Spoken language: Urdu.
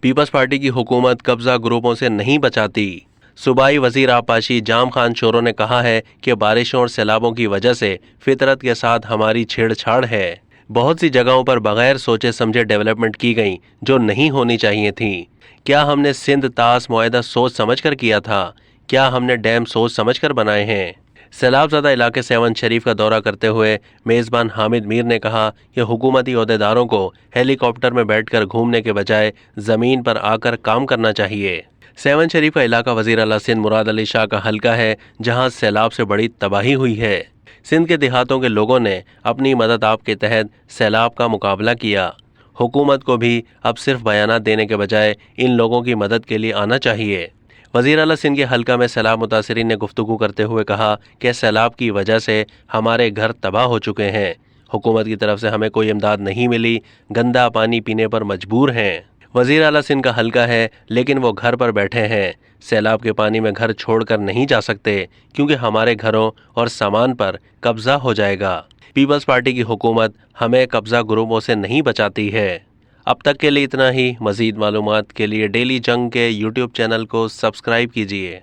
پیپلز پارٹی کی حکومت قبضہ گروپوں سے نہیں بچاتی۔ صوبائی وزیر آبپاشی جام خان شورو نے کہا ہے کہ بارشوں اور سیلابوں کی وجہ سے فطرت کے ساتھ ہماری چھیڑ چھاڑ ہے۔ بہت سی جگہوں پر بغیر سوچے سمجھے ڈیولپمنٹ کی گئیں جو نہیں ہونی چاہیے تھیں۔ کیا ہم نے سندھ طاس معاہدہ سوچ سمجھ کر کیا تھا؟ کیا ہم نے ڈیم سوچ سمجھ کر بنائے ہیں؟ سیلاب زدہ علاقے سیون شریف کا دورہ کرتے ہوئے میزبان حامد میر نے کہا کہ حکومتی عہدیداروں کو ہیلی کاپٹر میں بیٹھ کر گھومنے کے بجائے زمین پر آ کر کام کرنا چاہیے۔ سیون شریف کا علاقہ وزیر اعلیٰ سندھ مراد علی شاہ کا حلقہ ہے، جہاں سیلاب سے بڑی تباہی ہوئی ہے۔ سندھ کے دیہاتوں کے لوگوں نے اپنی مدد آپ کے تحت سیلاب کا مقابلہ کیا۔ حکومت کو بھی اب صرف بیانات دینے کے بجائے ان لوگوں کی مدد کے لیے آنا چاہیے۔ وزیر اعلیٰ سندھ کے حلقہ میں سیلاب متاثرین نے گفتگو کرتے ہوئے کہا کہ سیلاب کی وجہ سے ہمارے گھر تباہ ہو چکے ہیں۔ حکومت کی طرف سے ہمیں کوئی امداد نہیں ملی، گندا پانی پینے پر مجبور ہیں۔ وزیر اعلیٰ سندھ کا حلقہ ہے لیکن وہ گھر پر بیٹھے ہیں۔ سیلاب کے پانی میں گھر چھوڑ کر نہیں جا سکتے کیونکہ ہمارے گھروں اور سامان پر قبضہ ہو جائے گا۔ پیپلز پارٹی کی حکومت ہمیں قبضہ گروپوں سے نہیں بچاتی ہے۔ اب تک کے لیے اتنا ہی۔ مزید معلومات کے لیے ڈیلی جنگ کے یوٹیوب چینل کو سبسکرائب کیجیے۔